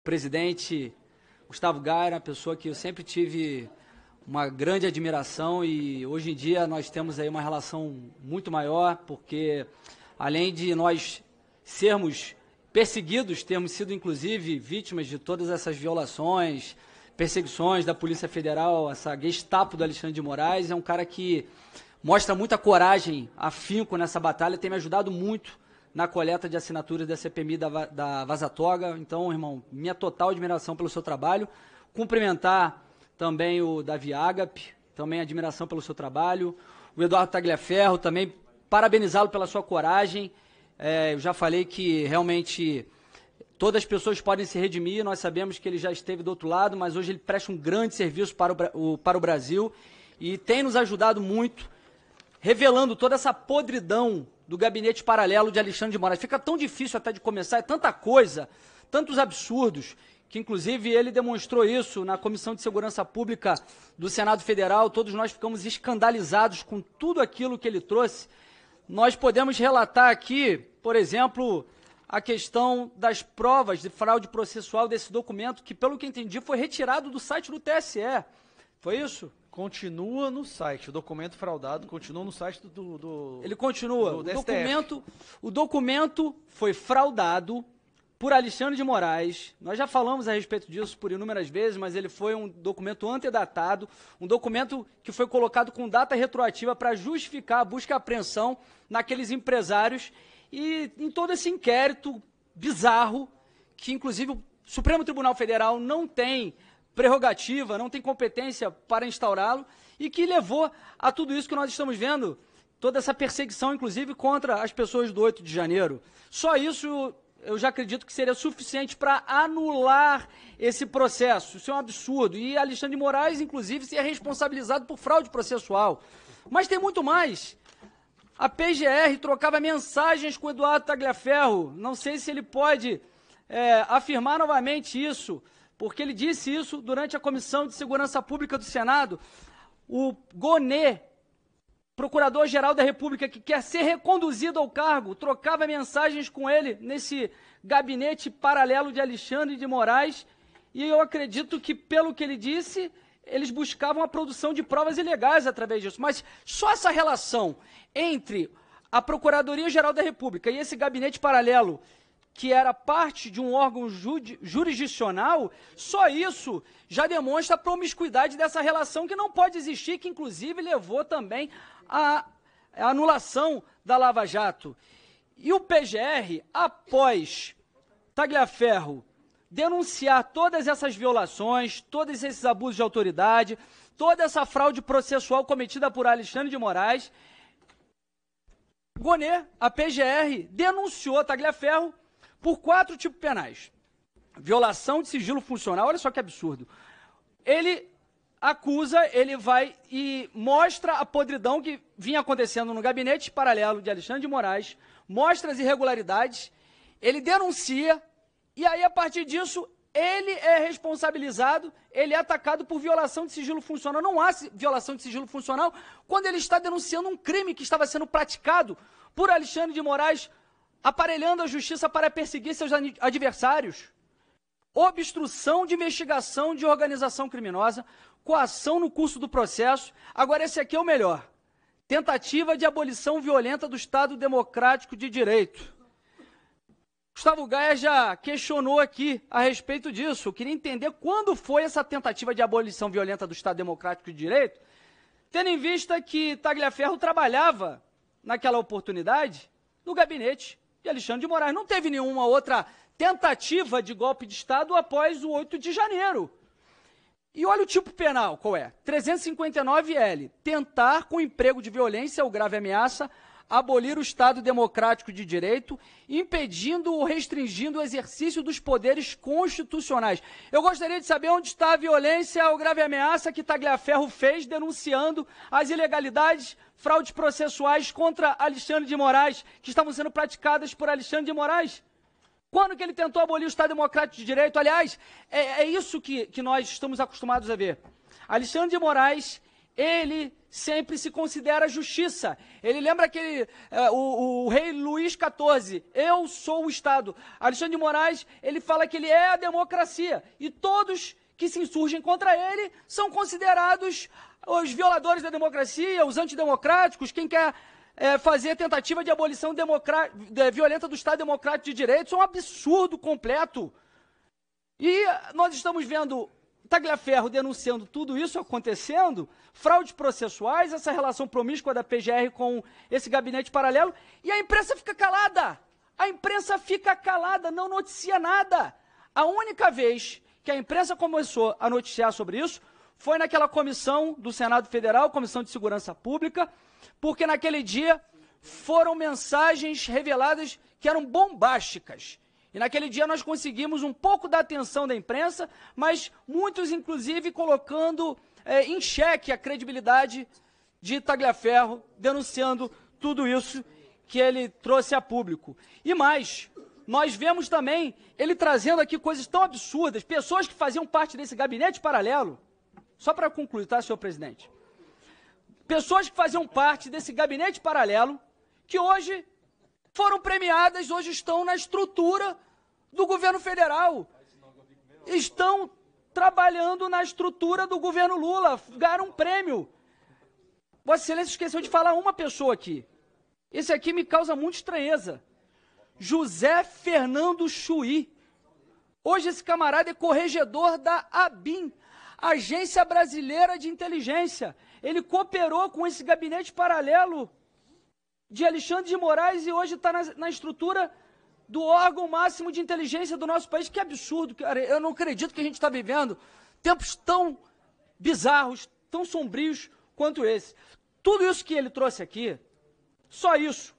presidente Gustavo Gaia, uma pessoa que eu sempre tive uma grande admiração e hoje em dia nós temos aí uma relação muito maior, porque além de nós sermos perseguidos, termos sido inclusive vítimas de todas essas violações, perseguições da Polícia Federal, essa Gestapo do Alexandre de Moraes, é um cara que mostra muita coragem, afinco nessa batalha, tem me ajudado muito na coleta de assinaturas da CPMI da Vaza Toga. Então, irmão, minha total admiração pelo seu trabalho. Cumprimentar também o Davi Agape, também admiração pelo seu trabalho. O Eduardo Tagliaferro, também parabenizá-lo pela sua coragem. Eu já falei que realmente todas as pessoas podem se redimir, nós sabemos que ele já esteve do outro lado, mas hoje ele presta um grande serviço para o Brasil e tem nos ajudado muito, revelando toda essa podridão do gabinete paralelo de Alexandre de Moraes. Fica tão difícil até de começar, é tanta coisa, tantos absurdos, que inclusive ele demonstrou isso na Comissão de Segurança Pública do Senado Federal. Todos nós ficamos escandalizados com tudo aquilo que ele trouxe. Nós podemos relatar aqui, por exemplo, a questão das provas de fraude processual desse documento, que, pelo que entendi, foi retirado do site do TSE. Foi isso? Continua no site, o documento fraudado continua no site do Ele continua. do O documento foi fraudado por Alexandre de Moraes. Nós já falamos a respeito disso por inúmeras vezes, mas ele foi um documento antedatado, um documento que foi colocado com data retroativa para justificar a busca e apreensão naqueles empresários e em todo esse inquérito bizarro, que inclusive o Supremo Tribunal Federal não tem prerrogativa, não tem competência para instaurá-lo, e que levou a tudo isso que nós estamos vendo, toda essa perseguição, inclusive, contra as pessoas do 8 de janeiro. Só isso eu já acredito que seria suficiente para anular esse processo. Isso é um absurdo. E Alexandre de Moraes, inclusive, seria responsabilizado por fraude processual. Mas tem muito mais. A PGR trocava mensagens com o Eduardo Tagliaferro. Não sei se ele pode afirmar novamente isso, porque ele disse isso durante a Comissão de Segurança Pública do Senado. O Gonê, Procurador-Geral da República, que quer ser reconduzido ao cargo, trocava mensagens com ele nesse gabinete paralelo de Alexandre de Moraes, e eu acredito que, pelo que ele disse, eles buscavam a produção de provas ilegais através disso. Mas só essa relação entre a Procuradoria-Geral da República e esse gabinete paralelo, que era parte de um órgão jurisdicional, só isso já demonstra a promiscuidade dessa relação que não pode existir, que inclusive levou também à anulação da Lava Jato. E o PGR, após Tagliaferro denunciar todas essas violações, todos esses abusos de autoridade, toda essa fraude processual cometida por Alexandre de Moraes, Gonê, a PGR, denunciou Tagliaferro por 4 tipos penais. Violação de sigilo funcional, olha só que absurdo. Ele acusa, ele vai e mostra a podridão que vinha acontecendo no gabinete paralelo de Alexandre de Moraes, mostra as irregularidades, ele denuncia, e aí, a partir disso, ele é responsabilizado, ele é atacado por violação de sigilo funcional. Não há violação de sigilo funcional quando ele está denunciando um crime que estava sendo praticado por Alexandre de Moraes, aparelhando a justiça para perseguir seus adversários. Obstrução de investigação de organização criminosa, coação no curso do processo. Agora, esse aqui é o melhor. Tentativa de abolição violenta do Estado Democrático de Direito. Gustavo Gaia já questionou aqui a respeito disso. Eu queria entender quando foi essa tentativa de abolição violenta do Estado Democrático de Direito, tendo em vista que Tagliaferro trabalhava, naquela oportunidade, no gabinete de Alexandre de Moraes. Não teve nenhuma outra tentativa de golpe de Estado após o 8 de janeiro. E olha o tipo penal, qual é? 359L, tentar com emprego de violência ou grave ameaça abolir o Estado Democrático de Direito, impedindo ou restringindo o exercício dos poderes constitucionais. Eu gostaria de saber onde está a violência ou grave ameaça que Tagliaferro fez denunciando as ilegalidades, fraudes processuais contra Alexandre de Moraes, que estavam sendo praticadas por Alexandre de Moraes. Quando que ele tentou abolir o Estado Democrático de Direito? Aliás, é isso que nós estamos acostumados a ver. Alexandre de Moraes, ele sempre se considera justiça. Ele lembra o rei Luís XIV, eu sou o Estado. Alexandre de Moraes, ele fala que ele é a democracia. E todos que se insurgem contra ele são considerados os violadores da democracia, os antidemocráticos, quem quer fazer tentativa de abolição violenta do Estado Democrático de Direito. Isso é um absurdo completo. E nós estamos vendo Tagliaferro denunciando tudo isso acontecendo, fraudes processuais, essa relação promíscua da PGR com esse gabinete paralelo, e a imprensa fica calada. A imprensa fica calada, não noticia nada. A única vez que a imprensa começou a noticiar sobre isso foi naquela comissão do Senado Federal, Comissão de Segurança Pública, porque naquele dia foram mensagens reveladas que eram bombásticas. E naquele dia nós conseguimos um pouco da atenção da imprensa, mas muitos, inclusive, colocando em xeque a credibilidade de Tagliaferro, denunciando tudo isso que ele trouxe a público. E mais, nós vemos também ele trazendo aqui coisas tão absurdas, pessoas que faziam parte desse gabinete paralelo, só para concluir, tá, senhor presidente? Pessoas que faziam parte desse gabinete paralelo, que hoje foram premiadas, hoje estão na estrutura do governo federal. Estão trabalhando na estrutura do governo Lula, ganharam um prêmio. Vossa Excelência esqueceu de falar uma pessoa aqui. Esse aqui me causa muita estranheza. José Fernando Chuí. Hoje esse camarada é corregedor da ABIN, Agência Brasileira de Inteligência. Ele cooperou com esse gabinete paralelo de Alexandre de Moraes e hoje está na estrutura do órgão máximo de inteligência do nosso país. Que absurdo, cara. Eu não acredito que a gente está vivendo tempos tão bizarros, tão sombrios quanto esse. Tudo isso que ele trouxe aqui, só isso,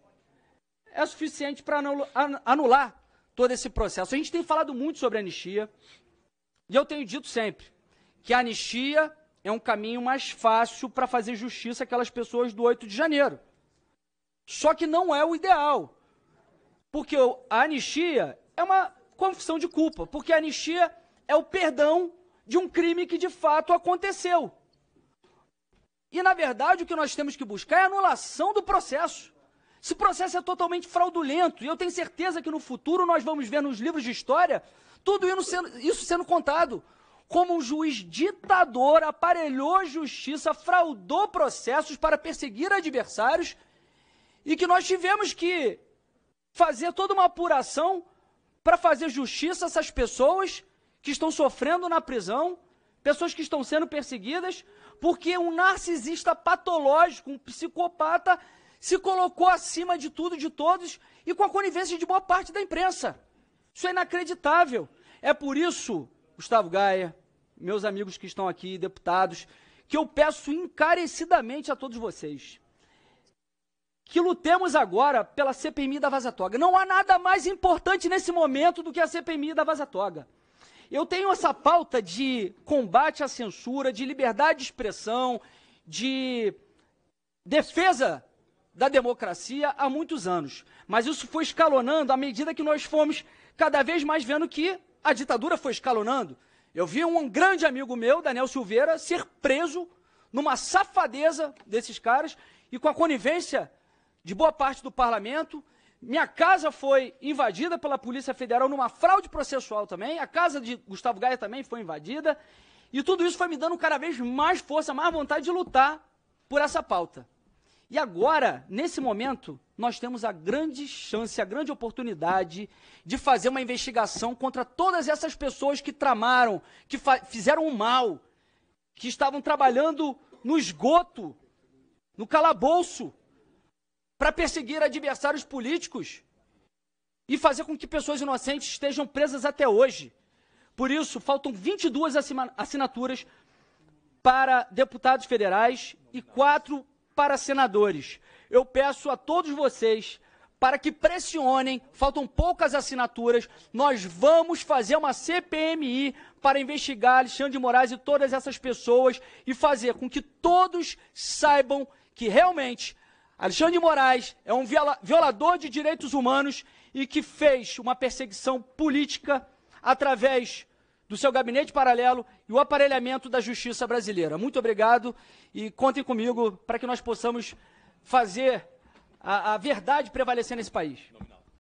é suficiente para anular todo esse processo. A gente tem falado muito sobre anistia, e eu tenho dito sempre que a anistia é um caminho mais fácil para fazer justiça àquelas pessoas do 8 de janeiro. Só que não é o ideal, porque a anistia é uma confissão de culpa, porque a anistia é o perdão de um crime que de fato aconteceu. E, na verdade, o que nós temos que buscar é a anulação do processo. Esse processo é totalmente fraudulento, e eu tenho certeza que no futuro nós vamos ver nos livros de história tudo isso sendo contado. Como um juiz ditador aparelhou justiça, fraudou processos para perseguir adversários, e que nós tivemos que fazer toda uma apuração para fazer justiça a essas pessoas que estão sofrendo na prisão, pessoas que estão sendo perseguidas, porque um narcisista patológico, um psicopata, se colocou acima de tudo e de todos e com a conivência de boa parte da imprensa. Isso é inacreditável. É por isso, Gustavo Gaia, meus amigos que estão aqui, deputados, que eu peço encarecidamente a todos vocês que lutemos agora pela CPMI da Vaza Toga. Não há nada mais importante nesse momento do que a CPMI da Vaza Toga. Eu tenho essa pauta de combate à censura, de liberdade de expressão, de defesa da democracia há muitos anos. Mas isso foi escalonando à medida que nós fomos cada vez mais vendo que a ditadura foi escalonando. Eu vi um grande amigo meu, Daniel Silveira, ser preso numa safadeza desses caras e com a conivência de boa parte do parlamento. Minha casa foi invadida pela Polícia Federal numa fraude processual também, a casa de Gustavo Gaia também foi invadida, e tudo isso foi me dando cada vez mais força, mais vontade de lutar por essa pauta. E agora, nesse momento, nós temos a grande chance, a grande oportunidade de fazer uma investigação contra todas essas pessoas que tramaram, que fizeram o mal, que estavam trabalhando no esgoto, no calabouço, para perseguir adversários políticos e fazer com que pessoas inocentes estejam presas até hoje. Por isso, faltam 22 assinaturas para deputados federais e 4 para senadores. Eu peço a todos vocês para que pressionem, faltam poucas assinaturas, nós vamos fazer uma CPMI para investigar Alexandre de Moraes e todas essas pessoas e fazer com que todos saibam que realmente Alexandre de Moraes é um violador de direitos humanos e que fez uma perseguição política através do seu gabinete paralelo e o aparelhamento da justiça brasileira. Muito obrigado e contem comigo para que nós possamos fazer a verdade prevalecer nesse país.